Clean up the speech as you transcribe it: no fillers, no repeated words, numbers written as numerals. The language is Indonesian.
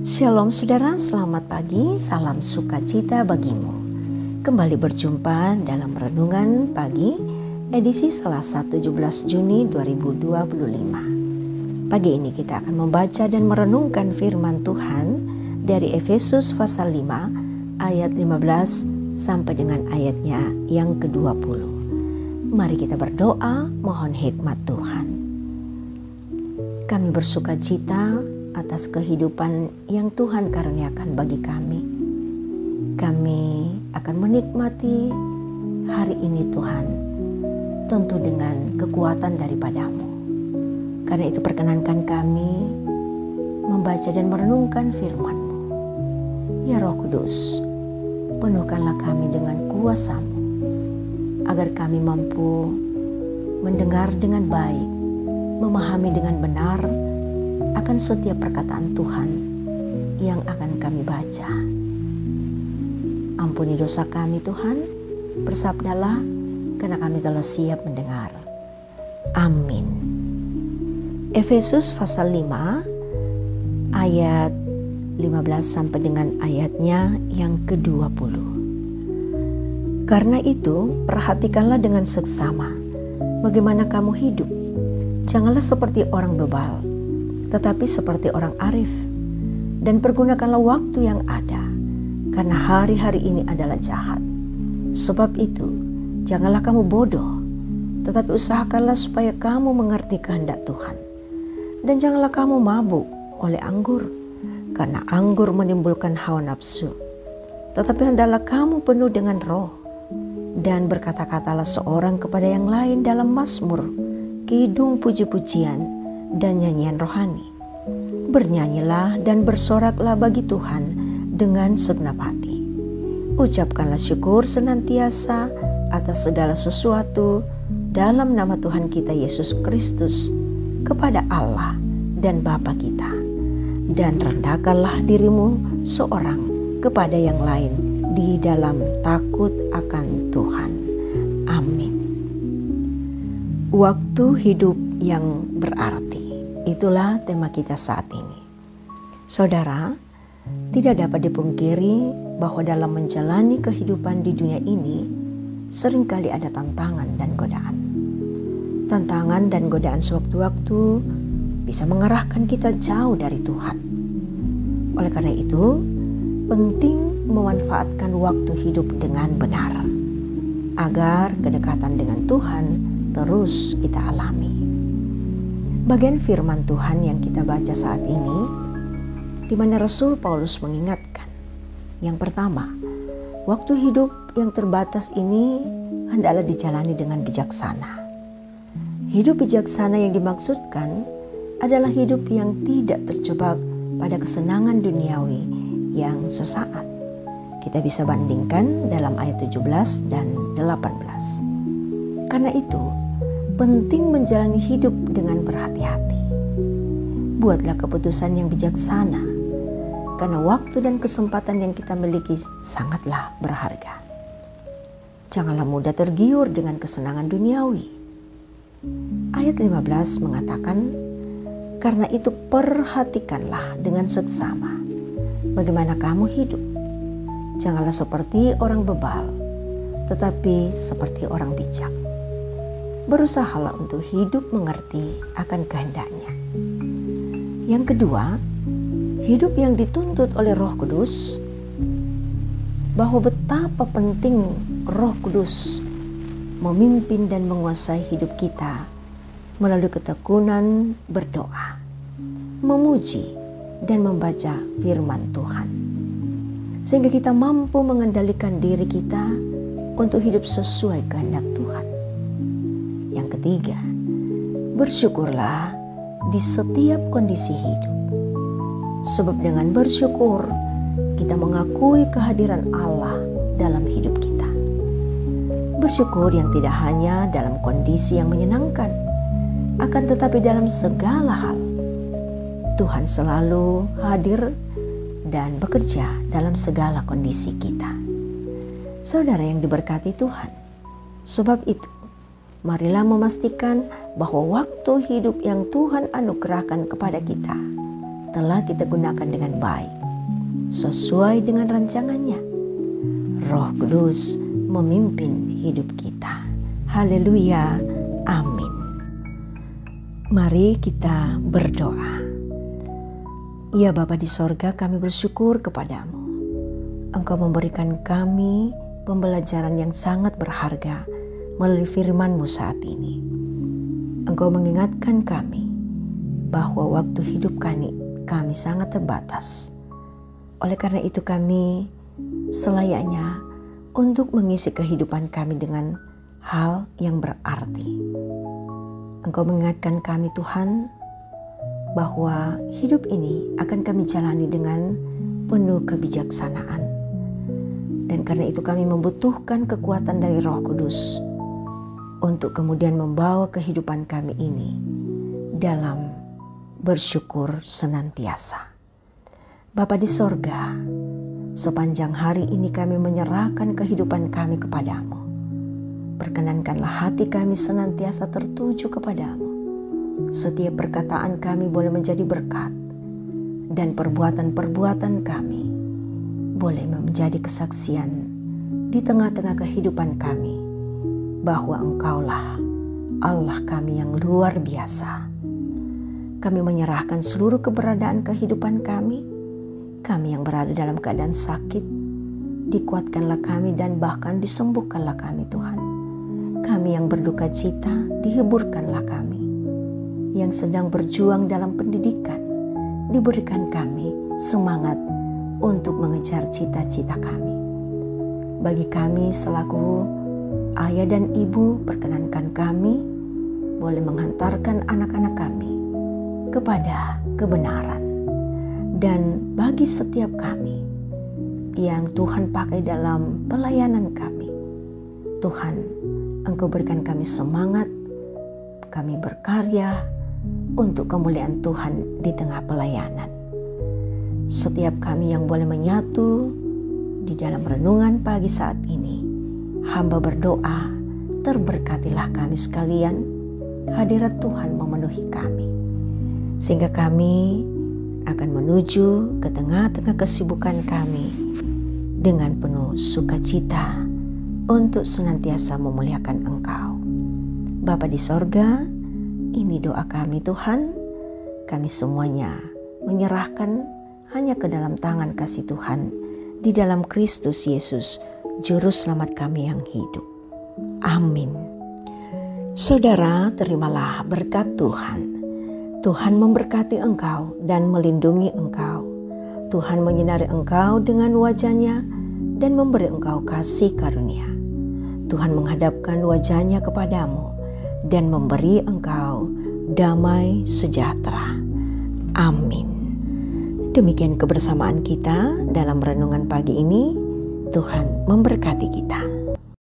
Shalom saudara, selamat pagi, salam sukacita bagimu. Kembali berjumpa dalam Renungan Pagi, edisi Selasa 17 Juni 2025. Pagi ini kita akan membaca dan merenungkan firman Tuhan dari Efesus pasal 5 ayat 15 sampai dengan ayatnya yang ke-20. Mari kita berdoa, mohon hikmat Tuhan. Kami bersukacita atas kehidupan yang Tuhan karuniakan bagi kami. Kami akan menikmati hari ini Tuhan, tentu dengan kekuatan daripada-Mu. Karena itu perkenankan kami membaca dan merenungkan firman-Mu. Ya Roh Kudus, penuhkanlah kami dengan kuasa-Mu, agar kami mampu mendengar dengan baik, memahami dengan benar akan setiap perkataan Tuhan yang akan kami baca. Ampuni dosa kami Tuhan, bersabdalah karena kami telah siap mendengar. Amin. Efesus pasal 5 ayat 15 sampai dengan ayatnya yang ke-20. Karena itu perhatikanlah dengan seksama bagaimana kamu hidup. Janganlah seperti orang bebal, tetapi seperti orang arif, dan pergunakanlah waktu yang ada, karena hari-hari ini adalah jahat. Sebab itu, janganlah kamu bodoh, tetapi usahakanlah supaya kamu mengerti kehendak Tuhan. Dan janganlah kamu mabuk oleh anggur, karena anggur menimbulkan hawa nafsu. Tetapi hendaklah kamu penuh dengan roh, dan berkata-katalah seorang kepada yang lain dalam mazmur, kidung puji-pujian, dan nyanyian rohani. Bernyanyilah dan bersoraklah bagi Tuhan dengan segenap hati. Ucapkanlah syukur senantiasa atas segala sesuatu dalam nama Tuhan kita Yesus Kristus kepada Allah dan Bapa kita. Dan rendahkanlah dirimu seorang kepada yang lain di dalam takut akan Tuhan. Amin. Waktu hidup yang berarti. Itulah tema kita saat ini. Saudara, tidak dapat dipungkiri bahwa dalam menjalani kehidupan di dunia ini seringkali ada tantangan dan godaan. Tantangan dan godaan sewaktu-waktu bisa mengarahkan kita jauh dari Tuhan. Oleh karena itu, penting memanfaatkan waktu hidup dengan benar, agar kedekatan dengan Tuhan terus kita alami. Bagian firman Tuhan yang kita baca saat ini, di mana Rasul Paulus mengingatkan, yang pertama, waktu hidup yang terbatas ini hendaklah dijalani dengan bijaksana. Hidup bijaksana yang dimaksudkan adalah hidup yang tidak terjebak pada kesenangan duniawi yang sesaat. Kita bisa bandingkan dalam ayat 17 dan 18. Karena itu, penting menjalani hidup dengan berhati-hati. Buatlah keputusan yang bijaksana, karena waktu dan kesempatan yang kita miliki sangatlah berharga. Janganlah mudah tergiur dengan kesenangan duniawi. Ayat 15 mengatakan, karena itu perhatikanlah dengan seksama bagaimana kamu hidup. Janganlah seperti orang bebal, tetapi seperti orang bijak. Berusahalah untuk hidup mengerti akan kehendaknya. Yang kedua, hidup yang dituntut oleh Roh Kudus, bahwa betapa penting Roh Kudus memimpin dan menguasai hidup kita melalui ketekunan berdoa, memuji dan membaca firman Tuhan, sehingga kita mampu mengendalikan diri kita untuk hidup sesuai kehendak Tuhan. Yang ketiga, bersyukurlah di setiap kondisi hidup. Sebab dengan bersyukur, kita mengakui kehadiran Allah dalam hidup kita. Bersyukur yang tidak hanya dalam kondisi yang menyenangkan, akan tetapi dalam segala hal. Tuhan selalu hadir dan bekerja dalam segala kondisi kita. Saudara yang diberkati Tuhan, sebab itu, marilah memastikan bahwa waktu hidup yang Tuhan anugerahkan kepada kita telah kita gunakan dengan baik, sesuai dengan rancangannya. Roh Kudus memimpin hidup kita. Haleluya, amin. Mari kita berdoa. Ya Bapa di sorga, kami bersyukur kepadamu. Engkau memberikan kami pembelajaran yang sangat berharga melalui firman-Mu saat ini. Engkau mengingatkan kami bahwa waktu hidup kami sangat terbatas. Oleh karena itu kami selayaknya untuk mengisi kehidupan kami dengan hal yang berarti. Engkau mengingatkan kami Tuhan bahwa hidup ini akan kami jalani dengan penuh kebijaksanaan. Dan karena itu kami membutuhkan kekuatan dari Roh Kudus untuk kemudian membawa kehidupan kami ini dalam bersyukur senantiasa. Bapa di sorga, sepanjang hari ini kami menyerahkan kehidupan kami kepadamu. Perkenankanlah hati kami senantiasa tertuju kepadamu. Setiap perkataan kami boleh menjadi berkat, dan perbuatan-perbuatan kami boleh menjadi kesaksian di tengah-tengah kehidupan kami bahwa Engkaulah Allah kami yang luar biasa. Kami menyerahkan seluruh keberadaan kehidupan kami yang berada dalam keadaan sakit, dikuatkanlah kami dan bahkan disembuhkanlah kami Tuhan. Kami yang berduka cita, dihiburkanlah kami. Yang sedang berjuang dalam pendidikan, diberikan kami semangat untuk mengejar cita-cita kami. Bagi kami selaku ayah dan ibu, perkenankan kami boleh menghantarkan anak-anak kami kepada kebenaran. Dan bagi setiap kami yang Tuhan pakai dalam pelayanan kami, Tuhan, Engkau berikan kami semangat, kami berkarya untuk kemuliaan Tuhan di tengah pelayanan. Setiap kami yang boleh menyatu di dalam renungan pagi saat ini, hamba berdoa, terberkatilah kami sekalian, hadirat Tuhan memenuhi kami, sehingga kami akan menuju ke tengah-tengah kesibukan kami dengan penuh sukacita untuk senantiasa memuliakan Engkau. Bapa di sorga, ini doa kami Tuhan. Kami semuanya menyerahkan hanya ke dalam tangan kasih Tuhan di dalam Kristus Yesus, Juru Selamat kami yang hidup. Amin. Saudara, terimalah berkat Tuhan. Tuhan memberkati engkau dan melindungi engkau. Tuhan menyinari engkau dengan wajah-Nya dan memberi engkau kasih karunia. Tuhan menghadapkan wajah-Nya kepadamu dan memberi engkau damai sejahtera. Amin. Demikian kebersamaan kita dalam renungan pagi ini. Tuhan memberkati kita.